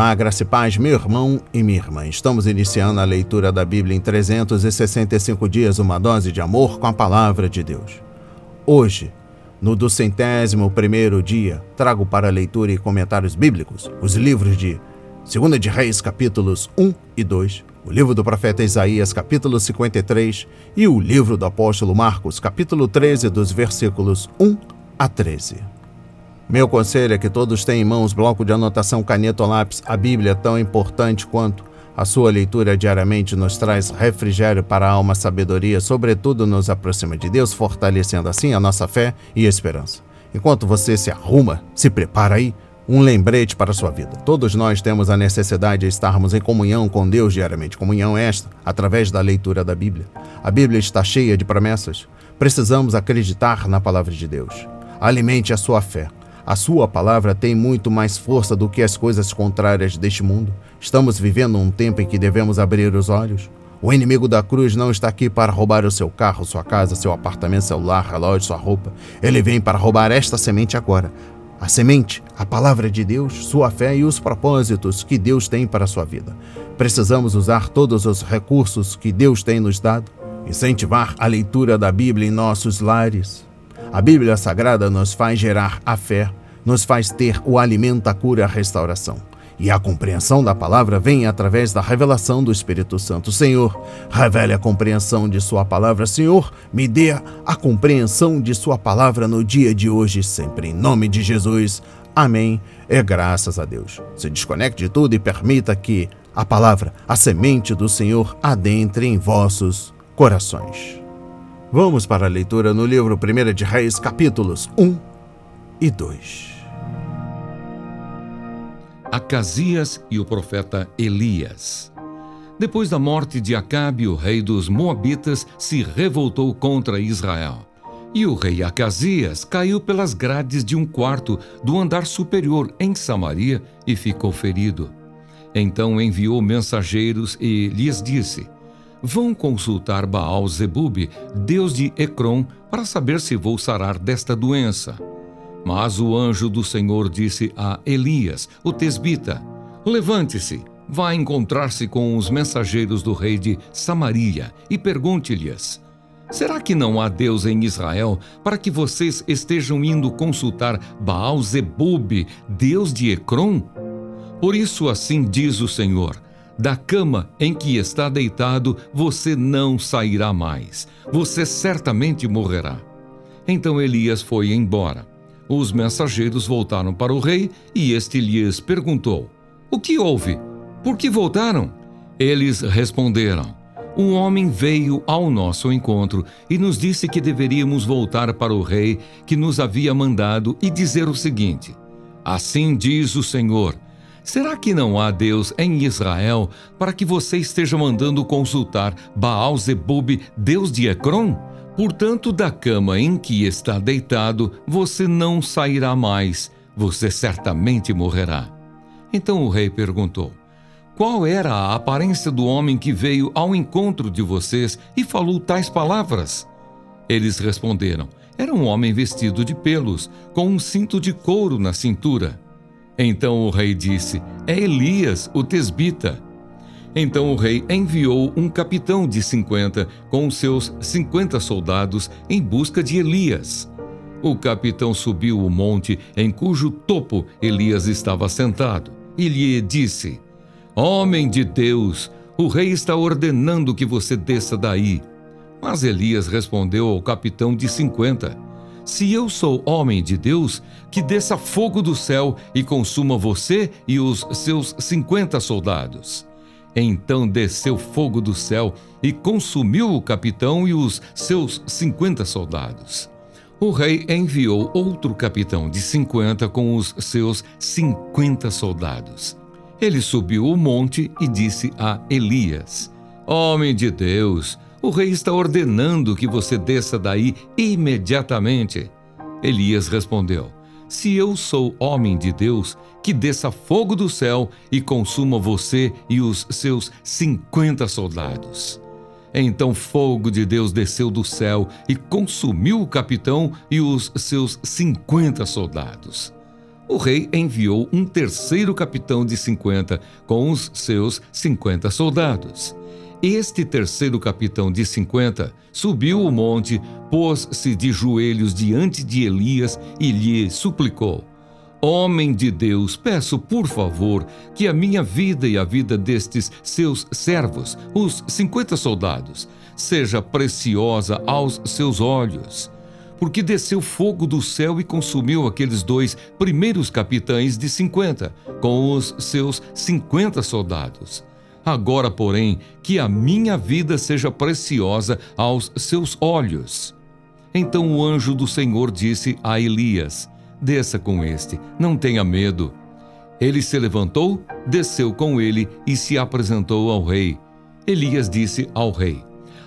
Olá, graça e paz, meu irmão e minha irmã. Estamos iniciando a leitura da Bíblia em 365 dias, uma dose de amor com a Palavra de Deus. Hoje, no 201º dia, trago para leitura e comentários bíblicos os livros de 2 de Reis, capítulos 1 e 2, o livro do profeta Isaías, capítulo 53, e o livro do apóstolo Marcos, capítulo 13, dos versículos 1 a 13. Meu conselho é que todos tenham em mãos bloco de anotação, caneta ou lápis. A Bíblia, tão importante quanto a sua leitura diariamente, nos traz refrigério para a alma, sabedoria, sobretudo nos aproxima de Deus, fortalecendo assim a nossa fé e esperança. Enquanto você se arruma, se prepara aí, um lembrete para a sua vida. Todos nós temos a necessidade de estarmos em comunhão com Deus diariamente. Comunhão esta, através da leitura da Bíblia. A Bíblia está cheia de promessas. Precisamos acreditar na palavra de Deus. Alimente a sua fé. A sua palavra tem muito mais força do que as coisas contrárias deste mundo. Estamos vivendo um tempo em que devemos abrir os olhos. O inimigo da cruz não está aqui para roubar o seu carro, sua casa, seu apartamento, celular, relógio, sua roupa. Ele vem para roubar esta semente agora. A semente, a palavra de Deus, sua fé e os propósitos que Deus tem para a sua vida. Precisamos usar todos os recursos que Deus tem nos dado. Incentivar a leitura da Bíblia em nossos lares. A Bíblia Sagrada nos faz gerar a fé, nos faz ter o alimento, a cura, a restauração. E a compreensão da palavra vem através da revelação do Espírito Santo. Senhor, revele a compreensão de sua palavra. Senhor, me dê a compreensão de sua palavra no dia de hoje e sempre. Em nome de Jesus. Amém. E graças a Deus. Se desconecte de tudo e permita que a palavra, a semente do Senhor, adentre em vossos corações. Vamos para a leitura no livro 1 de Reis, capítulos 1 e 2. Acasias e o profeta Elias. Depois da morte de Acabe, o rei dos Moabitas se revoltou contra Israel. E o rei Acasias caiu pelas grades de um quarto do andar superior em Samaria e ficou ferido. Então enviou mensageiros e lhes disse: vão consultar Baal-zebub, deus de Ecrom, para saber se vou sarar desta doença. Mas o anjo do Senhor disse a Elias, o tesbita: levante-se, vá encontrar-se com os mensageiros do rei de Samaria e pergunte-lhes: será que não há Deus em Israel para que vocês estejam indo consultar Baal-zebub, deus de Ecrom? Por isso assim diz o Senhor: da cama em que está deitado, você não sairá mais. Você certamente morrerá. Então Elias foi embora. Os mensageiros voltaram para o rei e este lhes perguntou: o que houve? Por que voltaram? Eles responderam: um homem veio ao nosso encontro e nos disse que deveríamos voltar para o rei que nos havia mandado e dizer o seguinte: assim diz o Senhor: será que não há Deus em Israel para que você esteja mandando consultar Baal-zebub, deus de Ecrom? Portanto, da cama em que está deitado, você não sairá mais. Você certamente morrerá. Então o rei perguntou: qual era a aparência do homem que veio ao encontro de vocês e falou tais palavras? Eles responderam: era um homem vestido de pelos, com um cinto de couro na cintura. Então o rei disse: é Elias, o tesbita. Então o rei enviou um capitão de 50 com seus 50 soldados em busca de Elias. O capitão subiu o monte em cujo topo Elias estava sentado e lhe disse: homem de Deus, o rei está ordenando que você desça daí. Mas Elias respondeu ao capitão de 50: se eu sou homem de Deus, que desça fogo do céu e consuma você e os seus 50 soldados. Então desceu fogo do céu e consumiu o capitão e os seus 50 soldados. O rei enviou outro capitão de 50 com os seus 50 soldados. Ele subiu o monte e disse a Elias: homem de Deus, o rei está ordenando que você desça daí imediatamente. Elias respondeu: se eu sou homem de Deus, que desça fogo do céu e consuma você e os seus 50 soldados. Então fogo de Deus desceu do céu e consumiu o capitão e os seus 50 soldados. O rei enviou um terceiro capitão de 50 com os seus 50 soldados. Este terceiro capitão de 50 subiu o monte, pôs-se de joelhos diante de Elias e lhe suplicou: Homem de Deus, peço por favor que a minha vida e a vida destes seus servos, os 50 soldados, seja preciosa aos seus olhos. Porque desceu fogo do céu e consumiu aqueles 2 primeiros capitães de 50, com os seus 50 soldados. Agora, porém, que a minha vida seja preciosa aos seus olhos. Então o anjo do Senhor disse a Elias: Desça com este, não tenha medo. Ele se levantou, desceu com ele e se apresentou ao rei. Elias disse ao rei: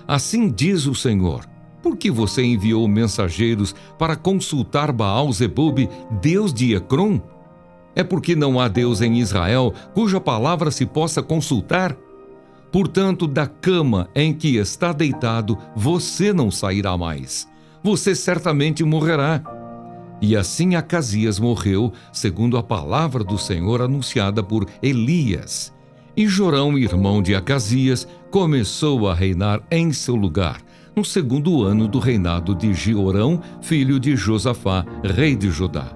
Assim diz o Senhor: Por que você enviou mensageiros para consultar Baal-zebub, deus de Ecrom? É porque não há Deus em Israel cuja palavra se possa consultar? Portanto, da cama em que está deitado, você não sairá mais. Você certamente morrerá. E assim Acasias morreu, segundo a palavra do Senhor anunciada por Elias. E Jorão, irmão de Acasias, começou a reinar em seu lugar, no 2º ano do reinado de Jeorão, filho de Josafá, rei de Judá.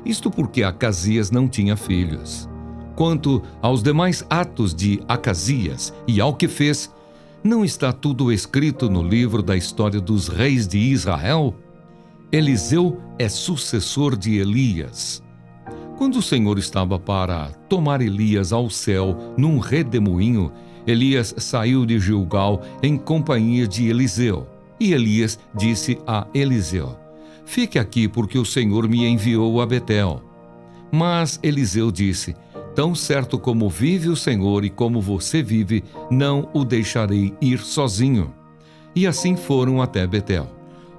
Isto porque Acasias não tinha filhos. Quanto aos demais atos de Acasias e ao que fez, não está tudo escrito no livro da história dos reis de Israel? Eliseu é sucessor de Elias. Quando o Senhor estava para tomar Elias ao céu num redemoinho, Elias saiu de Gilgal em companhia de Eliseu. E Elias disse a Eliseu: Fique aqui, porque o Senhor me enviou a Betel. Mas Eliseu disse: Tão certo como vive o Senhor e como você vive, não o deixarei ir sozinho. E assim foram até Betel.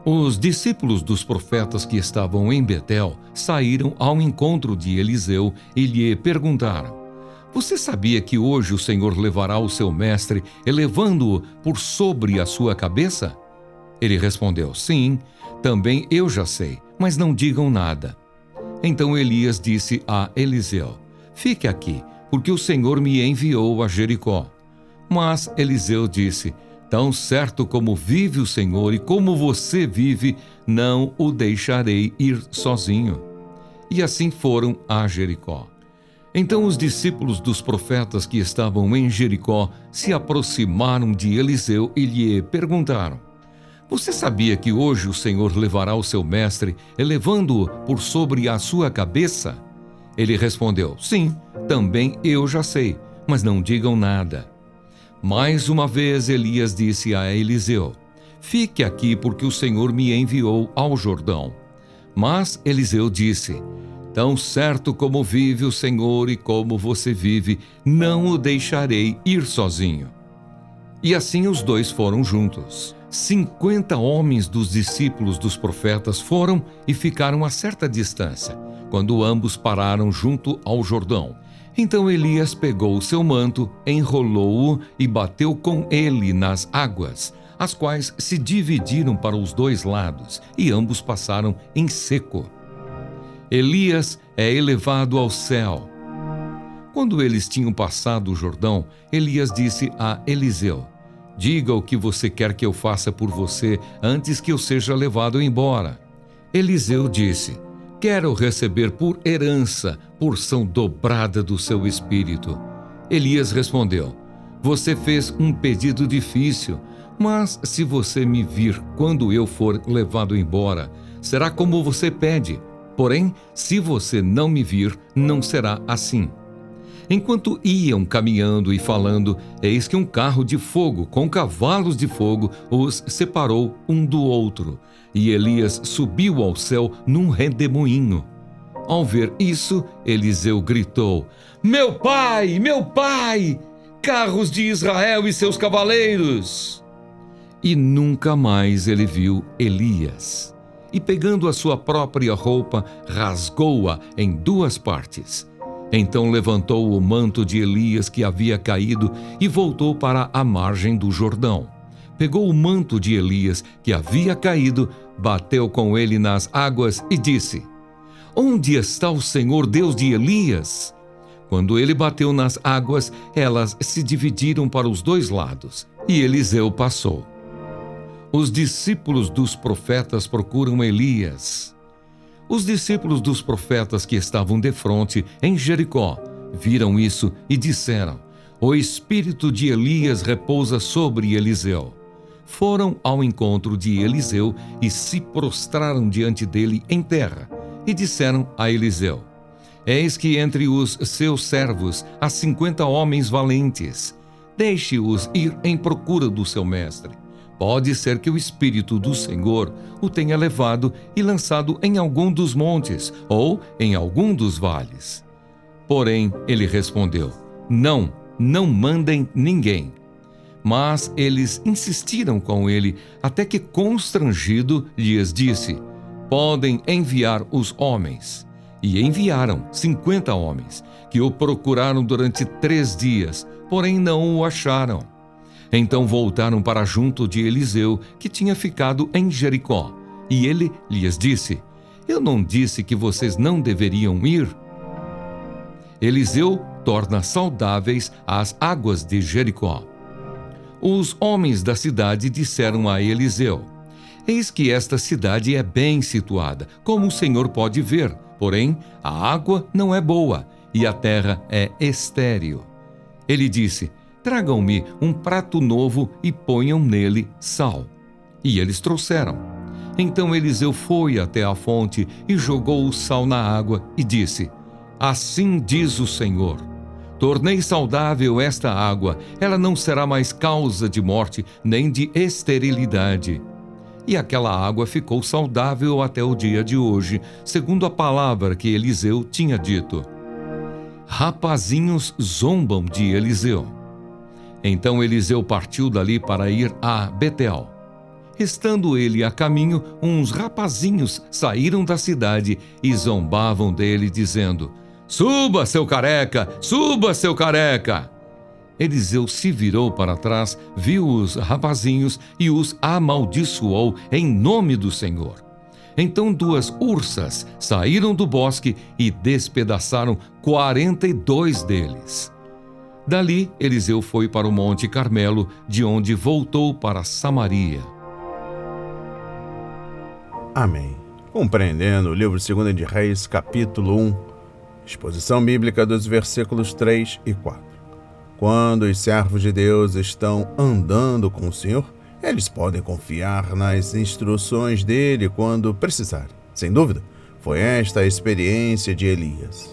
Os discípulos dos profetas que estavam em Betel saíram ao encontro de Eliseu e lhe perguntaram: Você sabia que hoje o Senhor levará o seu mestre, elevando-o por sobre a sua cabeça? Ele respondeu: Sim, também eu já sei, mas não digam nada. Então Elias disse a Eliseu: Fique aqui, porque o Senhor me enviou a Jericó. Mas Eliseu disse: Tão certo como vive o Senhor e como você vive, não o deixarei ir sozinho. E assim foram a Jericó. Então os discípulos dos profetas que estavam em Jericó se aproximaram de Eliseu e lhe perguntaram: Você sabia que hoje o Senhor levará o seu mestre, elevando-o por sobre a sua cabeça? Ele respondeu: Sim, também eu já sei, mas não digam nada. Mais uma vez Elias disse a Eliseu: Fique aqui, porque o Senhor me enviou ao Jordão. Mas Eliseu disse: Tão certo como vive o Senhor e como você vive, não o deixarei ir sozinho. E assim os dois foram juntos. 50 homens dos discípulos dos profetas foram e ficaram a certa distância, quando ambos pararam junto ao Jordão. Então Elias pegou o seu manto, enrolou-o e bateu com ele nas águas, as quais se dividiram para os 2 lados, e ambos passaram em seco. Elias é elevado ao céu. Quando eles tinham passado o Jordão, Elias disse a Eliseu: Diga o que você quer que eu faça por você antes que eu seja levado embora. Eliseu disse: Quero receber por herança porção dobrada do seu espírito. Elias respondeu: Você fez um pedido difícil, mas se você me vir quando eu for levado embora, será como você pede. Porém, se você não me vir, não será assim. Enquanto iam caminhando e falando, eis que um carro de fogo com cavalos de fogo os separou um do outro, e Elias subiu ao céu num redemoinho. Ao ver isso, Eliseu gritou: Meu pai! Meu pai! Carros de Israel e seus cavaleiros! E nunca mais ele viu Elias. E pegando a sua própria roupa, rasgou-a em 2 partes. Então levantou o manto de Elias que havia caído e voltou para a margem do Jordão. Pegou o manto de Elias que havia caído, bateu com ele nas águas e disse: onde está o Senhor Deus de Elias? Quando ele bateu nas águas, elas se dividiram para os dois lados, e Eliseu passou. Os discípulos dos profetas procuram Elias. Os discípulos dos profetas que estavam defronte em Jericó viram isso e disseram: o espírito de Elias repousa sobre Eliseu. Foram ao encontro de Eliseu e se prostraram diante dele em terra, e disseram a Eliseu: eis que entre os seus servos há 50 homens valentes. Deixe-os ir em procura do seu mestre. Pode ser que o Espírito do Senhor o tenha levado e lançado em algum dos montes ou em algum dos vales. Porém, ele respondeu: não mandem ninguém. Mas eles insistiram com ele, até que, constrangido, lhes disse: podem enviar os homens. E enviaram 50 homens, que o procuraram durante 3 dias, porém não o acharam. Então voltaram para junto de Eliseu, que tinha ficado em Jericó. E ele lhes disse: eu não disse que vocês não deveriam ir? Eliseu torna saudáveis as águas de Jericó. Os homens da cidade disseram a Eliseu: eis que esta cidade é bem situada, como o Senhor pode ver, porém a água não é boa e a terra é estéril. Ele disse: tragam-me um prato novo e ponham nele sal. E eles trouxeram. Então Eliseu foi até a fonte e jogou o sal na água e disse: assim diz o Senhor: tornei saudável esta água, ela não será mais causa de morte nem de esterilidade. E aquela água ficou saudável até o dia de hoje, segundo a palavra que Eliseu tinha dito. Rapazinhos zombam de Eliseu. Então Eliseu partiu dali para ir a Betel. Estando ele a caminho, uns rapazinhos saíram da cidade e zombavam dele, dizendo: suba, seu careca! Suba, seu careca! Eliseu se virou para trás, viu os rapazinhos e os amaldiçoou em nome do Senhor. Então 2 ursas saíram do bosque e despedaçaram 42 deles. Dali, Eliseu foi para o Monte Carmelo, de onde voltou para Samaria. Amém. Compreendendo o livro 2 de Reis, capítulo 1, exposição bíblica dos versículos 3 e 4. Quando os servos de Deus estão andando com o Senhor, eles podem confiar nas instruções dele quando precisarem. Sem dúvida, foi esta a experiência de Elias.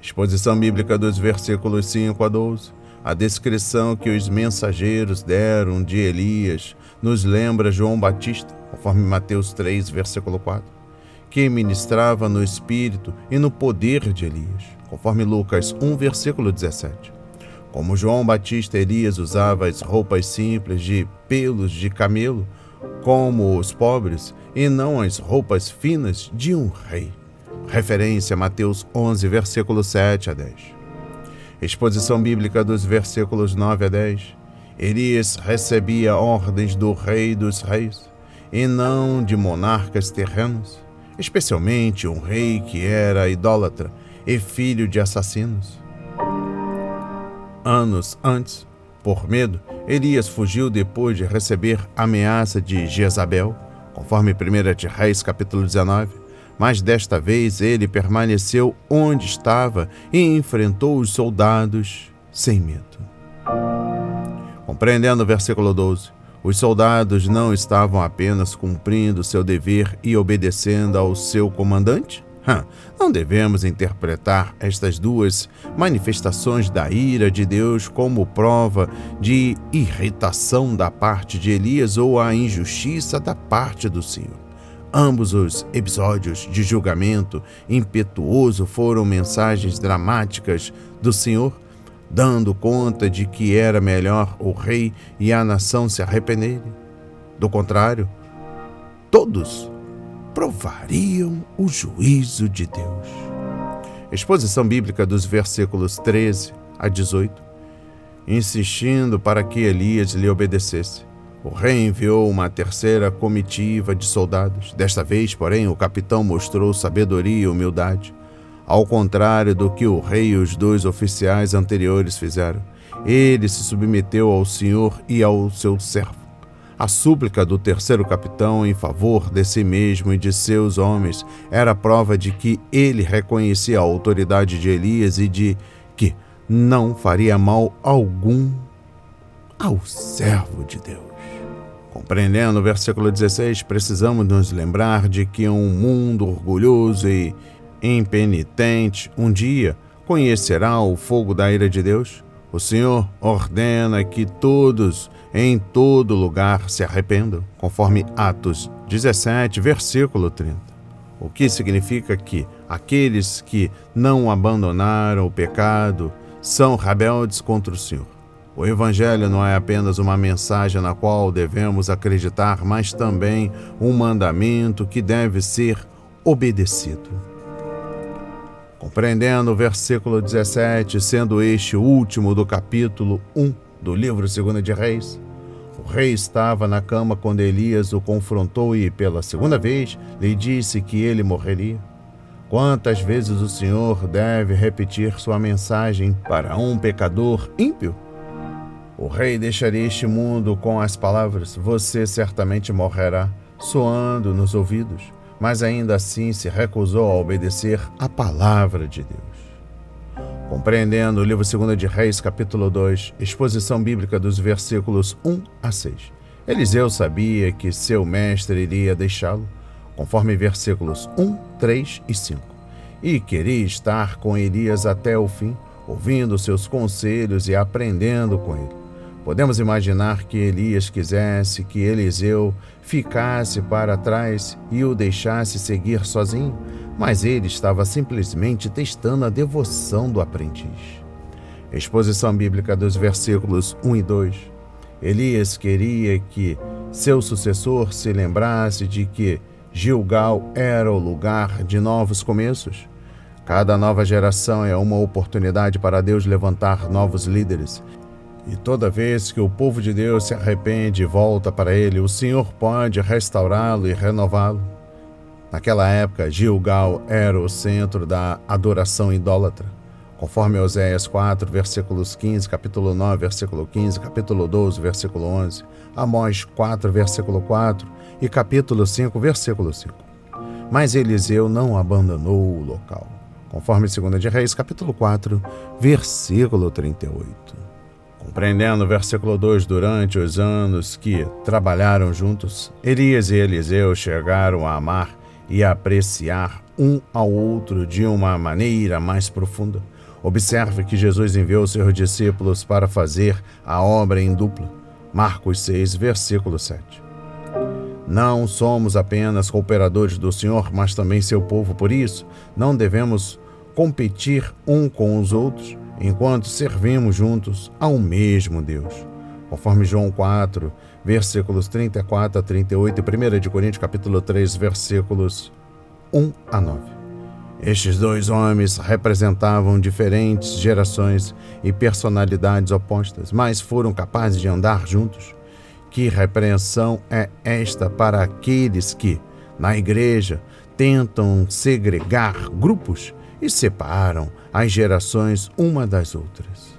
Exposição bíblica dos versículos 5 a 12. A descrição que os mensageiros deram de Elias nos lembra João Batista, conforme Mateus 3, versículo 4, que ministrava no espírito e no poder de Elias, conforme Lucas 1, versículo 17. Como João Batista, Elias usava as roupas simples de pelos de camelo, como os pobres, e não as roupas finas de um rei. Referência a Mateus 11, versículo 7 a 10. Exposição bíblica dos versículos 9 a 10. Elias recebia ordens do Rei dos Reis, e não de monarcas terrenos, especialmente um rei que era idólatra e filho de assassinos. Anos antes, por medo, Elias fugiu depois de receber ameaça de Jezabel, conforme 1 de Reis, capítulo 19, mas desta vez ele permaneceu onde estava e enfrentou os soldados sem medo. Compreendendo o versículo 12, os soldados não estavam apenas cumprindo seu dever e obedecendo ao seu comandante? Não devemos interpretar estas duas manifestações da ira de Deus como prova de irritação da parte de Elias ou a injustiça da parte do Senhor. Ambos os episódios de julgamento impetuoso foram mensagens dramáticas do Senhor, dando conta de que era melhor o rei e a nação se arrependerem. Do contrário, todos provariam o juízo de Deus. Exposição bíblica dos versículos 13 a 18. Insistindo para que Elias lhe obedecesse, O rei enviou uma terceira comitiva de soldados. Desta vez, porém, o capitão mostrou sabedoria e humildade. Ao contrário do que o rei e os 2 oficiais anteriores fizeram, ele se submeteu ao Senhor e ao seu servo. A súplica do terceiro capitão em favor de si mesmo e de seus homens era prova de que ele reconhecia a autoridade de Elias e de que não faria mal algum ao servo de Deus. Compreendendo o versículo 16, precisamos nos lembrar de que um mundo orgulhoso e impenitente um dia conhecerá o fogo da ira de Deus. O Senhor ordena que todos, em todo lugar, se arrependam, conforme Atos 17, versículo 30. O que significa que aqueles que não abandonaram o pecado são rebeldes contra o Senhor. O Evangelho não é apenas uma mensagem na qual devemos acreditar, mas também um mandamento que deve ser obedecido. Compreendendo o versículo 17, sendo este o último do capítulo 1 do livro 2 de Reis, o rei estava na cama quando Elias o confrontou e, pela segunda vez, lhe disse que ele morreria. Quantas vezes o Senhor deve repetir sua mensagem para um pecador ímpio? O rei deixaria este mundo com as palavras: "Você certamente morrerá", soando nos ouvidos, mas ainda assim se recusou a obedecer à palavra de Deus. Compreendendo o livro 2 de Reis, capítulo 2, exposição bíblica dos versículos 1 a 6. Eliseu sabia que seu mestre iria deixá-lo, conforme versículos 1, 3 e 5, e queria estar com Elias até o fim, ouvindo seus conselhos e aprendendo com ele. Podemos imaginar que Elias quisesse que Eliseu ficasse para trás e o deixasse seguir sozinho, mas ele estava simplesmente testando a devoção do aprendiz. Exposição bíblica dos versículos 1 e 2. Elias queria que seu sucessor se lembrasse de que Gilgal era o lugar de novos começos. Cada nova geração é uma oportunidade para Deus levantar novos líderes. E toda vez que o povo de Deus se arrepende e volta para ele, o Senhor pode restaurá-lo e renová-lo. Naquela época, Gilgal era o centro da adoração idólatra. Conforme Oséias 4, versículos 15, capítulo 9, versículo 15, capítulo 12, versículo 11, Amós 4, versículo 4 e capítulo 5, versículo 5. Mas Eliseu não abandonou o local. Conforme 2 de Reis, capítulo 4, versículo 38. Compreendendo o versículo 2, durante os anos que trabalharam juntos, Elias e Eliseu chegaram a amar e a apreciar um ao outro de uma maneira mais profunda. Observe que Jesus enviou seus discípulos para fazer a obra em dupla. Marcos 6, versículo 7. Não somos apenas cooperadores do Senhor, mas também seu povo. Por isso, não devemos competir um com os outros, enquanto servimos juntos ao mesmo Deus. Conforme João 4, versículos 34 a 38 e 1 de Coríntios, capítulo 3, versículos 1 a 9. Estes 2 homens representavam diferentes gerações e personalidades opostas, mas foram capazes de andar juntos. Que repreensão é esta para aqueles que, na igreja, tentam segregar grupos e separam as gerações uma das outras?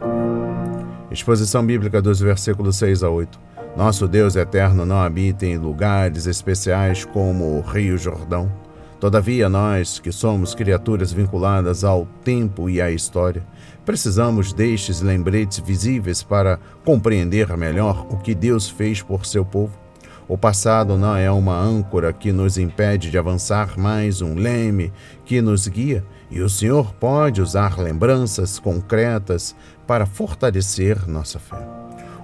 Exposição bíblica dos versículos 6 a 8. Nosso Deus eterno não habita em lugares especiais como o Rio Jordão. Todavia, nós, que somos criaturas vinculadas ao tempo e à história, precisamos destes lembretes visíveis para compreender melhor o que Deus fez por seu povo. O passado não é uma âncora que nos impede de avançar, mas um leme que nos guia, e o Senhor pode usar lembranças concretas para fortalecer nossa fé.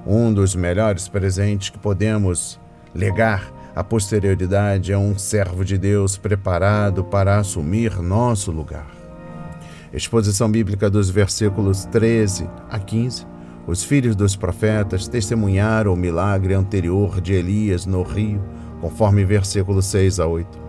Um dos melhores presentes que podemos legar à posterioridade é um servo de Deus preparado para assumir nosso lugar. Exposição bíblica dos versículos 13 a 15. Os filhos dos profetas testemunharam o milagre anterior de Elias no rio, conforme versículos 6 a 8.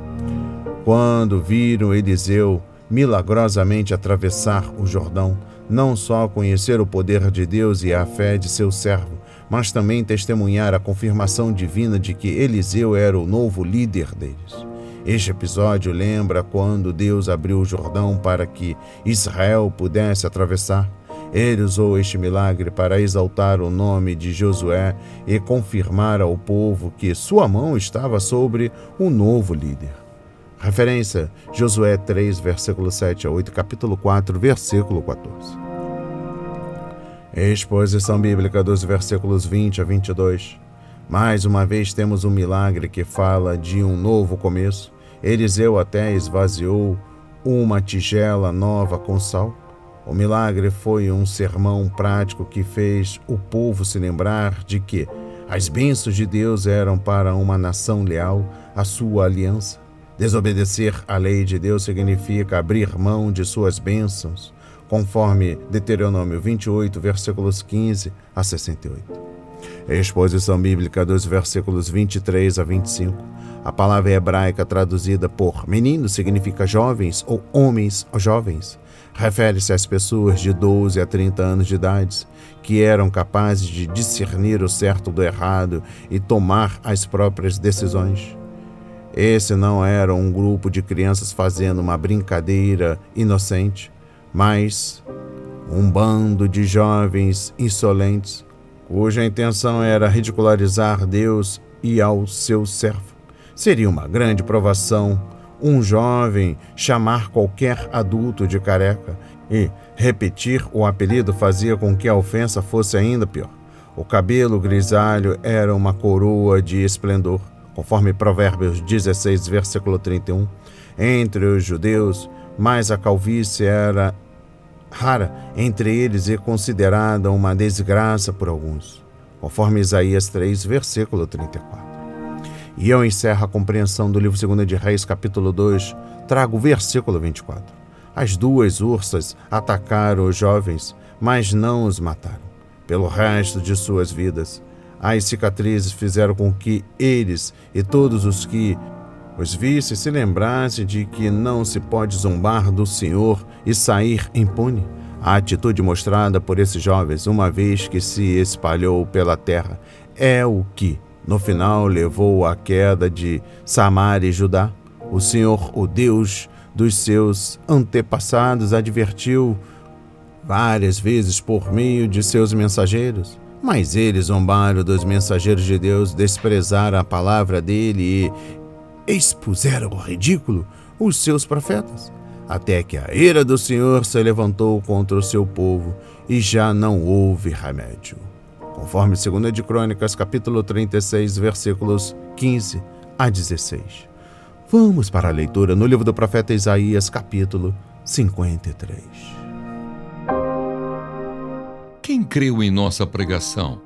Quando viram Eliseu milagrosamente atravessar o Jordão, não só conhecer o poder de Deus e a fé de seu servo, mas também testemunhar a confirmação divina de que Eliseu era o novo líder deles. Este episódio lembra quando Deus abriu o Jordão para que Israel pudesse atravessar. Ele usou este milagre para exaltar o nome de Josué e confirmar ao povo que sua mão estava sobre o novo líder. Referência: Josué 3, versículo 7 a 8, capítulo 4, versículo 14. Exposição bíblica dos versículos 20 a 22. Mais uma vez temos um milagre que fala de um novo começo. Eliseu até esvaziou uma tigela nova com sal. O milagre foi um sermão prático que fez o povo se lembrar de que as bênçãos de Deus eram para uma nação leal à sua aliança. Desobedecer à lei de Deus significa abrir mão de suas bênçãos, conforme Deuteronômio 28, versículos 15 a 68. Exposição bíblica dos versículos 23 a 25. A palavra hebraica traduzida por menino significa jovens ou homens jovens. Refere-se às pessoas de 12 a 30 anos de idade, que eram capazes de discernir o certo do errado e tomar as próprias decisões. Esse não era um grupo de crianças fazendo uma brincadeira inocente, mas um bando de jovens insolentes, cuja intenção era ridicularizar Deus e ao seu servo. Seria uma grande provação um jovem chamar qualquer adulto de careca, e repetir o apelido fazia com que a ofensa fosse ainda pior. O cabelo grisalho era uma coroa de esplendor, conforme Provérbios 16, versículo 31. Entre os judeus, mas a calvície era rara entre eles e considerada uma desgraça por alguns, conforme Isaías 3, versículo 34. E eu encerro a compreensão do livro 2 de Reis, capítulo 2, trago o versículo 24. As duas ursas atacaram os jovens, mas não os mataram. Pelo resto de suas vidas, as cicatrizes fizeram com que eles e todos os que os vissem se lembrassem de que não se pode zombar do Senhor e sair impune. A atitude mostrada por esses jovens, uma vez que se espalhou pela terra, é o que, no final, levou à queda de Samar e Judá. O Senhor, o Deus dos seus antepassados, advertiu várias vezes por meio de seus mensageiros, mas eles zombaram dos mensageiros de Deus, desprezaram a palavra dele e expuseram ao ridículo os seus profetas, até que a ira do Senhor se levantou contra o seu povo e já não houve remédio. Conforme 2 de Crônicas, capítulo 36, versículos 15 a 16. Vamos para a leitura no livro do profeta Isaías, capítulo 53. Quem creu em nossa pregação?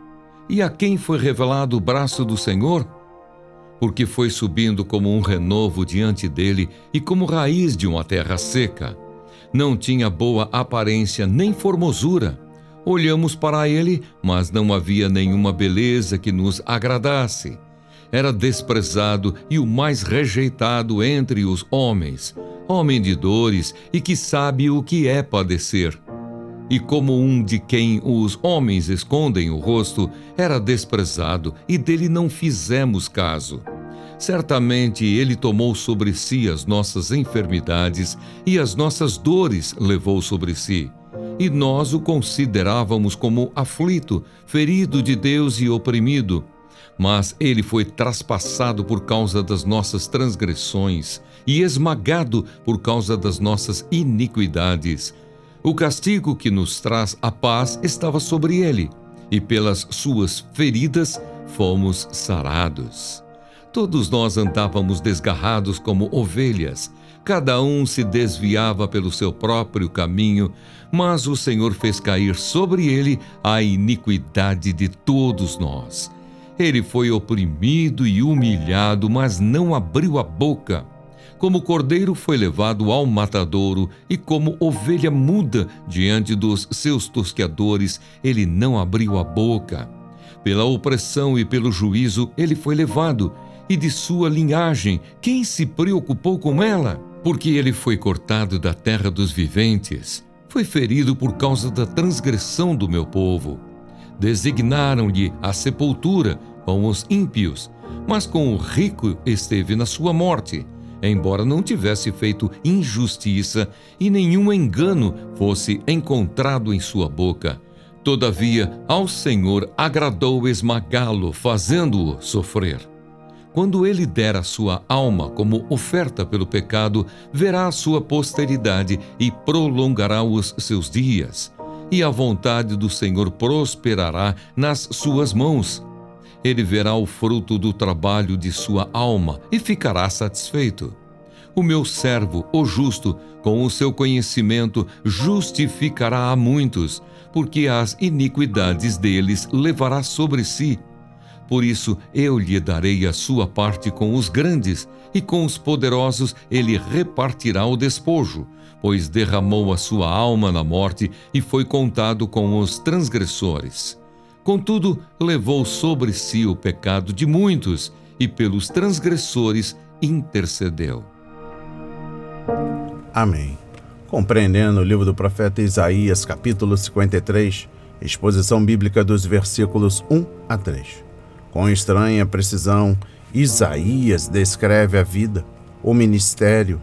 E a quem foi revelado o braço do Senhor? Porque foi subindo como um renovo diante dele e como raiz de uma terra seca. Não tinha boa aparência nem formosura. Olhamos para ele, mas não havia nenhuma beleza que nos agradasse. Era desprezado e o mais rejeitado entre os homens, homem de dores e que sabe o que é padecer. E como um de quem os homens escondem o rosto, era desprezado e dele não fizemos caso. Certamente ele tomou sobre si as nossas enfermidades e as nossas dores levou sobre si. E nós o considerávamos como aflito, ferido de Deus e oprimido. Mas ele foi traspassado por causa das nossas transgressões e esmagado por causa das nossas iniquidades. O castigo que nos traz a paz estava sobre ele, e pelas suas feridas fomos sarados. Todos nós andávamos desgarrados como ovelhas, cada um se desviava pelo seu próprio caminho, mas o Senhor fez cair sobre ele a iniquidade de todos nós. Ele foi oprimido e humilhado, mas não abriu a boca. Como cordeiro foi levado ao matadouro, e como ovelha muda diante dos seus tosqueadores, ele não abriu a boca. Pela opressão e pelo juízo ele foi levado, e de sua linhagem quem se preocupou com ela? Porque ele foi cortado da terra dos viventes, foi ferido por causa da transgressão do meu povo. designaram-lhe a sepultura com os ímpios, mas com o rico esteve na sua morte, embora não tivesse feito injustiça e nenhum engano fosse encontrado em sua boca. Todavia, ao Senhor agradou esmagá-lo, fazendo-o sofrer. Quando ele der a sua alma como oferta pelo pecado, verá a sua posteridade e prolongará os seus dias. E a vontade do Senhor prosperará nas suas mãos. Ele verá o fruto do trabalho de sua alma e ficará satisfeito. O meu servo, o justo, com o seu conhecimento, justificará a muitos, porque as iniquidades deles levará sobre si. Por isso eu lhe darei a sua parte com os grandes, e com os poderosos ele repartirá o despojo, pois derramou a sua alma na morte e foi contado com os transgressores. Contudo, levou sobre si o pecado de muitos, e pelos transgressores intercedeu. Amém. Compreendendo o livro do profeta Isaías, capítulo 53, exposição bíblica dos versículos 1 a 3. Com estranha precisão, Isaías descreve a vida, o ministério,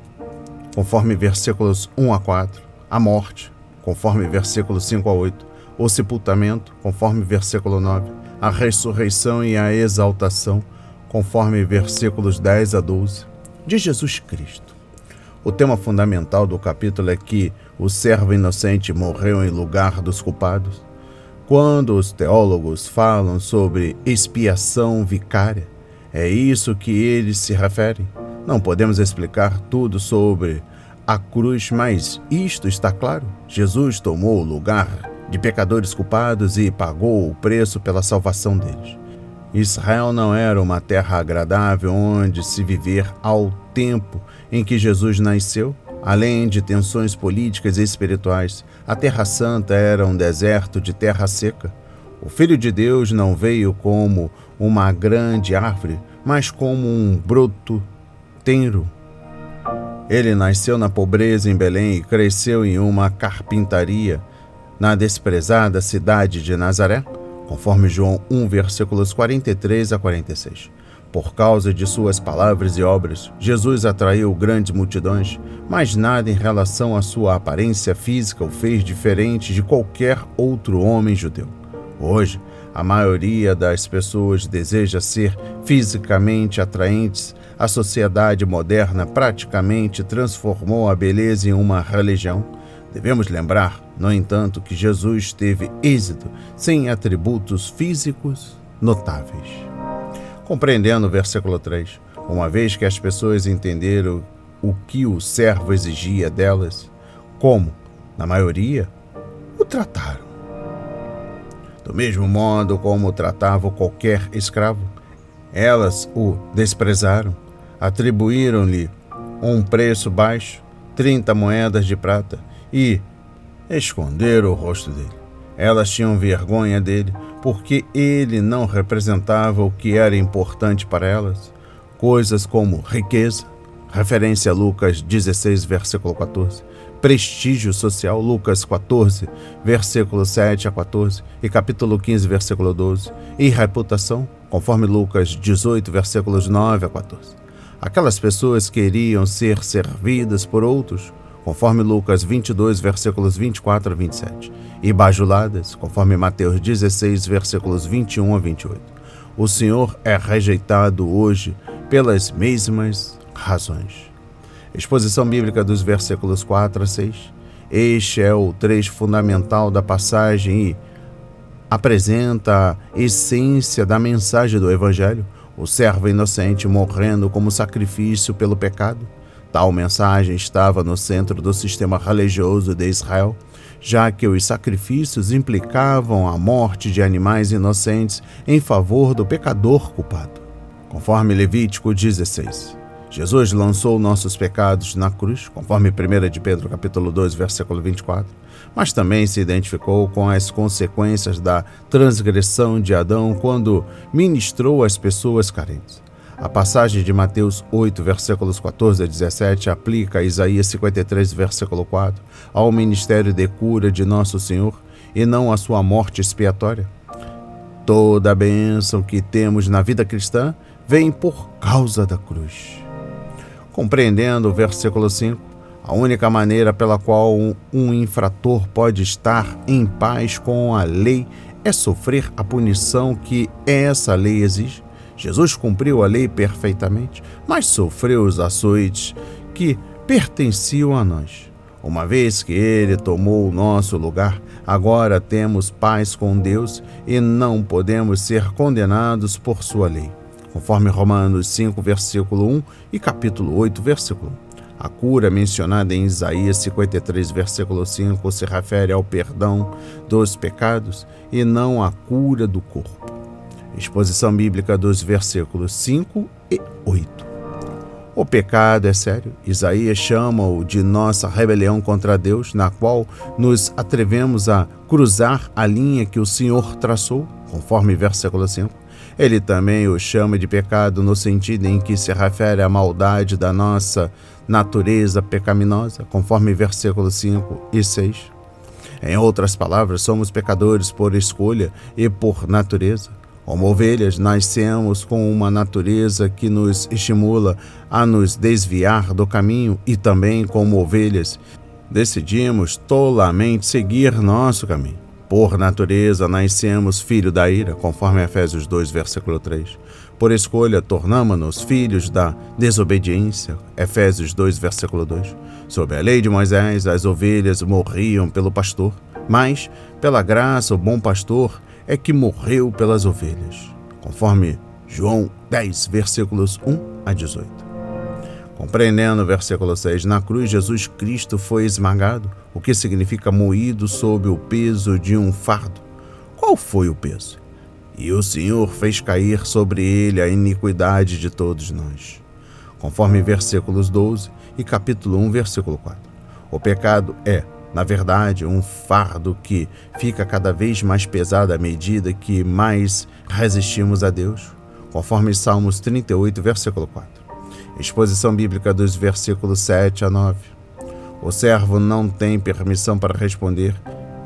conforme versículos 1 a 4, a morte, conforme versículos 5 a 8, o sepultamento, conforme versículo 9, a ressurreição e a exaltação, conforme versículos 10 a 12, de Jesus Cristo. O tema fundamental do capítulo é que o servo inocente morreu em lugar dos culpados. Quando os teólogos falam sobre expiação vicária, é isso que eles se referem. Não podemos explicar tudo sobre a cruz, mas isto está claro. Jesus tomou o lugar de pecadores culpados e pagou o preço pela salvação deles. Israel não era uma terra agradável onde se viver ao tempo em que Jesus nasceu. Além de tensões políticas e espirituais, a Terra Santa era um deserto de terra seca. O Filho de Deus não veio como uma grande árvore, mas como um broto tenro. Ele nasceu na pobreza em Belém e cresceu em uma carpintaria na desprezada cidade de Nazaré, conforme João 1, versículos 43 a 46. Por causa de suas palavras e obras, Jesus atraiu grandes multidões, mas nada em relação à sua aparência física o fez diferente de qualquer outro homem judeu. Hoje, a maioria das pessoas deseja ser fisicamente atraentes. A sociedade moderna praticamente transformou a beleza em uma religião. Devemos lembrar, no entanto, que Jesus teve êxito sem atributos físicos notáveis. Compreendendo o versículo 3, uma vez que as pessoas entenderam o que o servo exigia delas, como, na maioria, o trataram. Do mesmo modo como tratavam qualquer escravo, elas o desprezaram, atribuíram-lhe um preço baixo, 30 moedas de prata, e esconderam o rosto dele. Elas tinham vergonha dele, porque ele não representava o que era importante para elas. Coisas como riqueza, referência a Lucas 16, versículo 14, prestígio social, Lucas 14, versículo 7 a 14, e capítulo 15, versículo 12, e reputação, conforme Lucas 18, versículos 9 a 14. Aquelas pessoas queriam ser servidas por outros, conforme Lucas 22, versículos 24 a 27, e bajuladas, conforme Mateus 16, versículos 21 a 28. O Senhor é rejeitado hoje pelas mesmas razões. Exposição bíblica dos versículos 4 a 6. Este é o trecho fundamental da passagem e apresenta a essência da mensagem do Evangelho, o servo inocente morrendo como sacrifício pelo pecado. Tal mensagem estava no centro do sistema religioso de Israel, já que os sacrifícios implicavam a morte de animais inocentes em favor do pecador culpado. Conforme Levítico 16, Jesus lançou nossos pecados na cruz, conforme 1 de Pedro capítulo 2, versículo 24, mas também se identificou com as consequências da transgressão de Adão quando ministrou às pessoas carentes. A passagem de Mateus 8, versículos 14 a 17, aplica a Isaías 53, versículo 4, ao ministério de cura de Nosso Senhor e não à sua morte expiatória. Toda a bênção que temos na vida cristã vem por causa da cruz. Compreendendo o versículo 5, a única maneira pela qual um infrator pode estar em paz com a lei é sofrer a punição que essa lei exige. Jesus cumpriu a lei perfeitamente, mas sofreu os açoites que pertenciam a nós. Uma vez que ele tomou o nosso lugar, agora temos paz com Deus e não podemos ser condenados por sua lei. Conforme Romanos 5, versículo 1 e capítulo 8, versículo 1. A cura mencionada em Isaías 53, versículo 5, se refere ao perdão dos pecados e não à cura do corpo. Exposição bíblica dos versículos 5 e 8. O pecado é sério. Isaías chama-o de nossa rebelião contra Deus, na qual nos atrevemos a cruzar a linha que o Senhor traçou, conforme versículo 5. Ele também o chama de pecado no sentido em que se refere à maldade da nossa natureza pecaminosa, conforme versículos 5 e 6. Em outras palavras, somos pecadores por escolha e por natureza. Como ovelhas, nascemos com uma natureza que nos estimula a nos desviar do caminho e também, como ovelhas, decidimos tolamente seguir nosso caminho. Por natureza, nascemos filho da ira, conforme Efésios 2, versículo 3. Por escolha, tornamo-nos filhos da desobediência, Efésios 2, versículo 2. Sob a lei de Moisés, as ovelhas morriam pelo pastor, mas, pela graça, o bom pastor é que morreu pelas ovelhas, conforme João 10, versículos 1 a 18. Compreendendo o versículo 6, na cruz Jesus Cristo foi esmagado, o que significa moído sob o peso de um fardo. Qual foi o peso? E o Senhor fez cair sobre ele a iniquidade de todos nós. Conforme versículos 12 e capítulo 1, versículo 4. O pecado é, na verdade, um fardo que fica cada vez mais pesado à medida que mais resistimos a Deus, conforme Salmos 38, versículo 4. Exposição bíblica dos versículos 7 a 9. O servo não tem permissão para responder,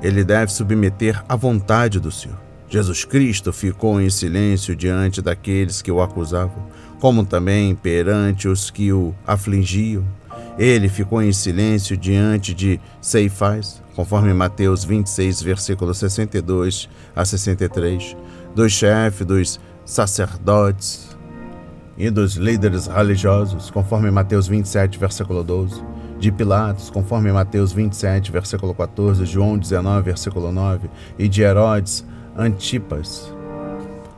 ele deve submeter à vontade do Senhor. Jesus Cristo ficou em silêncio diante daqueles que o acusavam, como também perante os que o afligiam. Ele ficou em silêncio diante de Ceifás, conforme Mateus 26, versículos 62 a 63, dos chefes dos sacerdotes e dos líderes religiosos, conforme Mateus 27, versículo 12, de Pilatos, conforme Mateus 27, versículo 14, João 19, versículo 9, e de Herodes Antipas,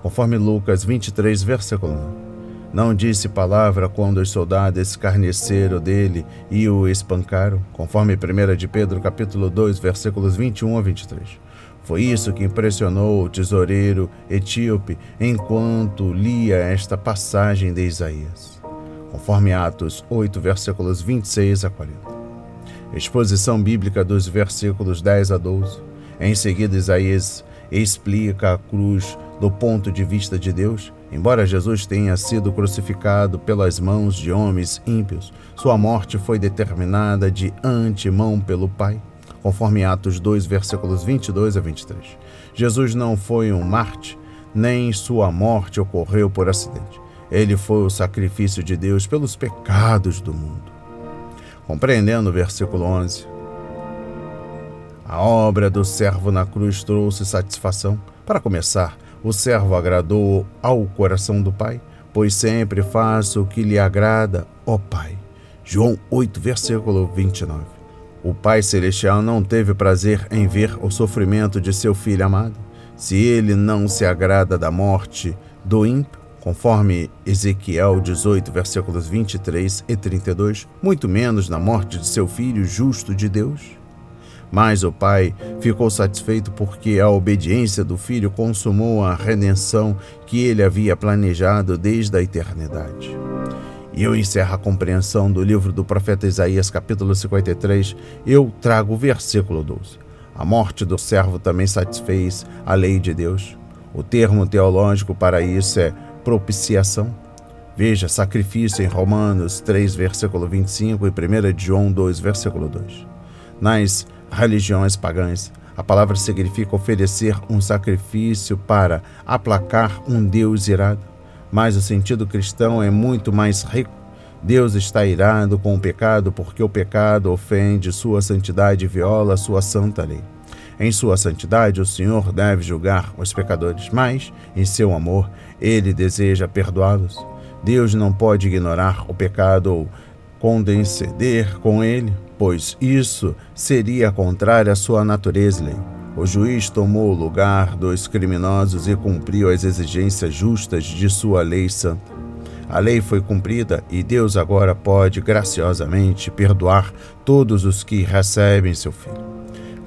conforme Lucas 23, versículo 9. Não disse palavra quando os soldados escarneceram dele e o espancaram, conforme 1 de Pedro, capítulo 2, versículos 21 a 23. Foi isso que impressionou o tesoureiro etíope enquanto lia esta passagem de Isaías, conforme Atos 8, versículos 26 a 40. Exposição bíblica dos versículos 10 a 12. Em seguida, Isaías explica a cruz do ponto de vista de Deus. Embora Jesus tenha sido crucificado pelas mãos de homens ímpios, sua morte foi determinada de antemão pelo Pai, conforme Atos 2, versículos 22 a 23. Jesus não foi um mártir, nem sua morte ocorreu por acidente. Ele foi o sacrifício de Deus pelos pecados do mundo. Compreendendo o versículo 11, a obra do servo na cruz trouxe satisfação. Para começar, o servo agradou ao coração do Pai, pois sempre faço o que lhe agrada, ó Pai. João 8, versículo 29. O Pai Celestial não teve prazer em ver o sofrimento de seu Filho amado. Se ele não se agrada da morte do ímpio, conforme Ezequiel 18, versículos 23 e 32, muito menos na morte de seu Filho justo de Deus. Mas o Pai ficou satisfeito porque a obediência do Filho consumou a redenção que ele havia planejado desde a eternidade. E eu encerro a compreensão do livro do profeta Isaías, capítulo 53, eu trago o versículo 12. A morte do servo também satisfez a lei de Deus. O termo teológico para isso é propiciação. Veja, sacrifício em Romanos 3, versículo 25 e 1 João 2, versículo 2. Nas religiões pagãs, A palavra significa oferecer um sacrifício para aplacar um Deus irado, mas o sentido cristão é muito mais rico. Deus está irado com o pecado porque o pecado ofende sua santidade e viola sua santa lei. Em sua santidade, o Senhor deve julgar os pecadores, mas, em seu amor, Ele deseja perdoá-los. Deus não pode ignorar o pecado ou condescender com ele, pois isso seria contrário à sua natureza e lei. O juiz tomou o lugar dos criminosos e cumpriu as exigências justas de sua lei santa. A lei foi cumprida e Deus agora pode graciosamente perdoar todos os que recebem seu Filho.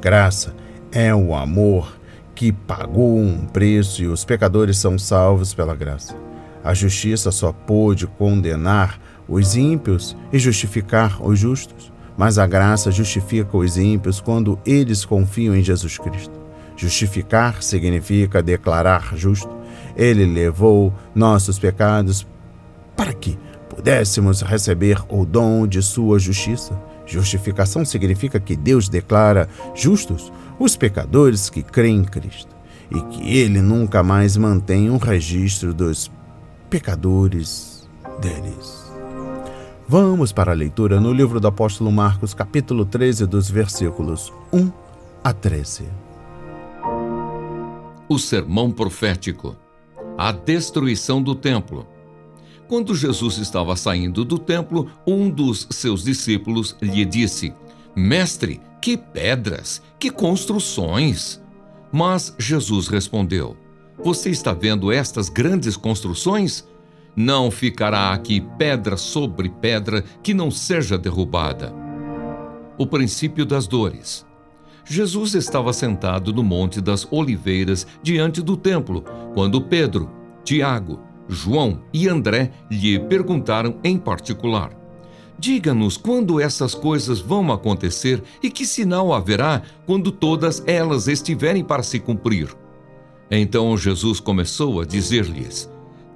Graça é o amor que pagou um preço e os pecadores são salvos pela graça. A justiça só pôde condenar os ímpios e justificar os justos, mas a graça justifica os ímpios quando eles confiam em Jesus Cristo. Justificar significa declarar justo. Ele levou nossos pecados para que pudéssemos receber o dom de sua justiça. Justificação significa que Deus declara justos os pecadores que creem em Cristo e que Ele nunca mais mantém um registro dos pecadores deles. Vamos para a leitura no livro do apóstolo Marcos, capítulo 13, dos versículos 1 a 13. O sermão profético. A destruição do templo. Quando Jesus estava saindo do templo, um dos seus discípulos lhe disse: Mestre, que pedras, que construções! Mas Jesus respondeu: Você está vendo estas grandes construções? Não ficará aqui pedra sobre pedra que não seja derrubada. O princípio das dores. Jesus estava sentado no Monte das Oliveiras diante do templo, quando Pedro, Tiago, João e André lhe perguntaram em particular: Diga-nos quando essas coisas vão acontecer e que sinal haverá quando todas elas estiverem para se cumprir. Então Jesus começou a dizer-lhes: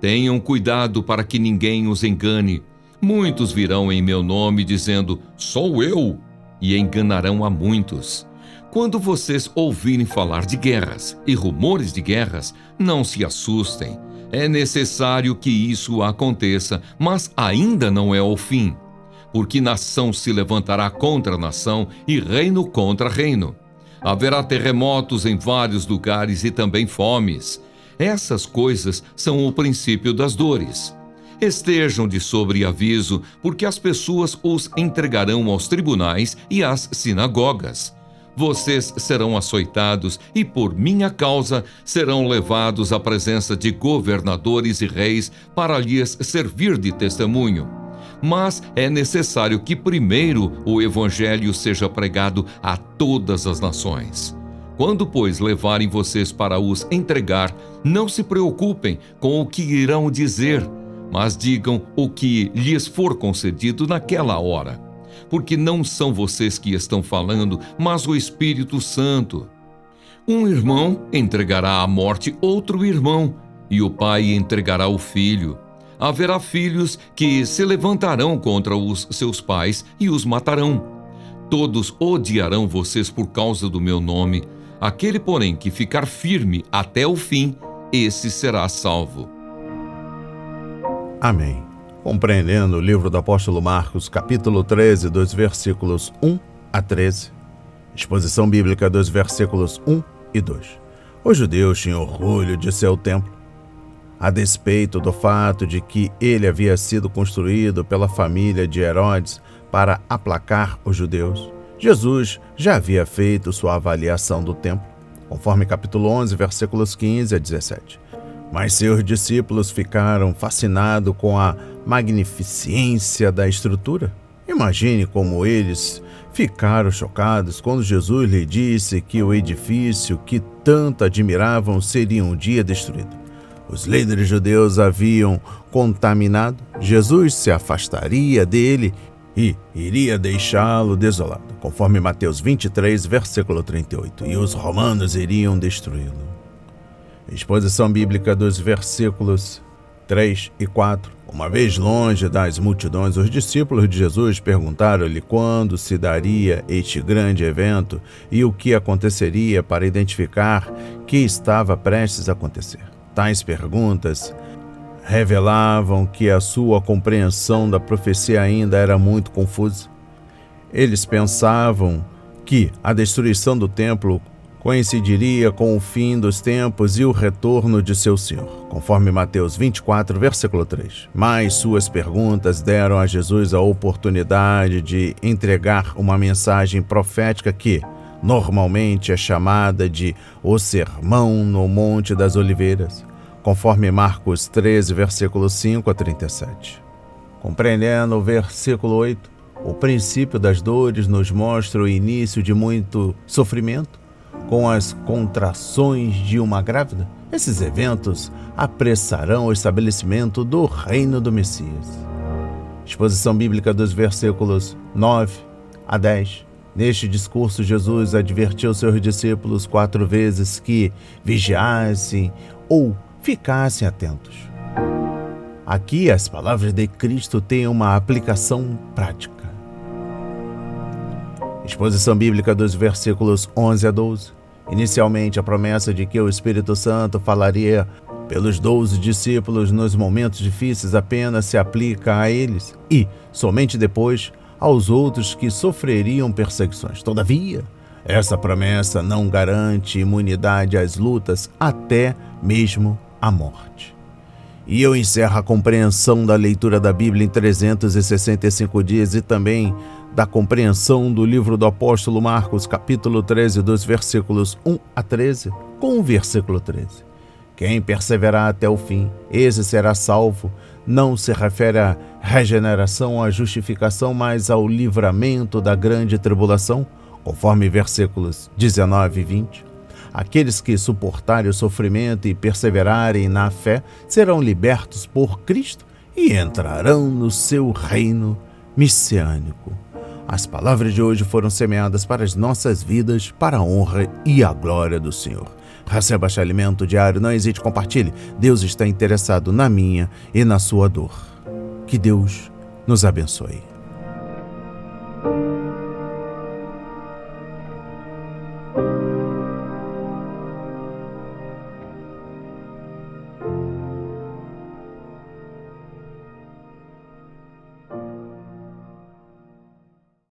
Tenham cuidado para que ninguém os engane. Muitos virão em meu nome dizendo: Sou eu, e enganarão a muitos. Quando vocês ouvirem falar de guerras e rumores de guerras, não se assustem. É necessário que isso aconteça, mas ainda não é o fim. Porque nação se levantará contra nação e reino contra reino. Haverá terremotos em vários lugares e também fomes. Essas coisas são o princípio das dores. Estejam de sobreaviso, porque as pessoas os entregarão aos tribunais e às sinagogas. Vocês serão açoitados e, por minha causa, serão levados à presença de governadores e reis para lhes servir de testemunho. Mas é necessário que primeiro o evangelho seja pregado a todas as nações. Quando, pois, levarem vocês para os entregar, não se preocupem com o que irão dizer, mas digam o que lhes for concedido naquela hora. Porque não são vocês que estão falando, mas o Espírito Santo. Um irmão entregará à morte outro irmão, e o pai entregará o filho. Haverá filhos que se levantarão contra os seus pais e os matarão. Todos odiarão vocês por causa do meu nome. Aquele, porém, que ficar firme até o fim, esse será salvo. Amém. Compreendendo o livro do apóstolo Marcos, capítulo 13, dos versículos 1 a 13. Exposição bíblica dos versículos 1 e 2. Os judeus tinham orgulho de seu templo, a despeito do fato de que ele havia sido construído pela família de Herodes para aplacar os judeus. Jesus já havia feito sua avaliação do templo, conforme capítulo 11, versículos 15 a 17. Mas seus discípulos ficaram fascinados com a magnificência da estrutura. Imagine como eles ficaram chocados quando Jesus lhe disse que o edifício que tanto admiravam seria um dia destruído. Os líderes judeus haviam contaminado. Jesus se afastaria dele e iria deixá-lo desolado, conforme Mateus 23, versículo 38, e os romanos iriam destruí-lo. Exposição bíblica dos versículos 3 e 4. Uma vez longe das multidões, os discípulos de Jesus perguntaram-lhe quando se daria este grande evento e o que aconteceria para identificar que estava prestes a acontecer. Tais perguntas revelavam que a sua compreensão da profecia ainda era muito confusa. Eles pensavam que a destruição do templo coincidiria com o fim dos tempos e o retorno de seu Senhor, conforme Mateus 24, versículo 3. Mas suas perguntas deram a Jesus a oportunidade de entregar uma mensagem profética que, normalmente, é chamada de o Sermão no Monte das Oliveiras, conforme Marcos 13, versículo 5 a 37. Compreendendo o versículo 8, o princípio das dores nos mostra o início de muito sofrimento, com as contrações de uma grávida. Esses eventos apressarão o estabelecimento do reino do Messias. Exposição bíblica dos versículos 9 a 10. Neste discurso, Jesus advertiu seus discípulos 4 vezes que vigiassem ou ficassem atentos. Aqui, as palavras de Cristo têm uma aplicação prática. Exposição bíblica dos versículos 11 a 12. Inicialmente, a promessa de que o Espírito Santo falaria pelos 12 discípulos nos momentos difíceis apenas se aplica a eles e, somente depois, aos outros que sofreriam perseguições. Todavia, essa promessa não garante imunidade às lutas, até mesmo à morte. E eu encerro a compreensão da leitura da Bíblia em 365 dias e também da compreensão do livro do apóstolo Marcos, capítulo 13, dos versículos 1 a 13, com o versículo 13. Quem perseverar até o fim, esse será salvo. Não se refere à regeneração, à justificação, mas ao livramento da grande tribulação, conforme versículos 19 e 20. Aqueles que suportarem o sofrimento e perseverarem na fé serão libertos por Cristo e entrarão no seu reino messiânico. As palavras de hoje foram semeadas para as nossas vidas, para a honra e a glória do Senhor. Receba este alimento diário, não hesite, compartilhe. Deus está interessado na minha e na sua dor. Que Deus nos abençoe.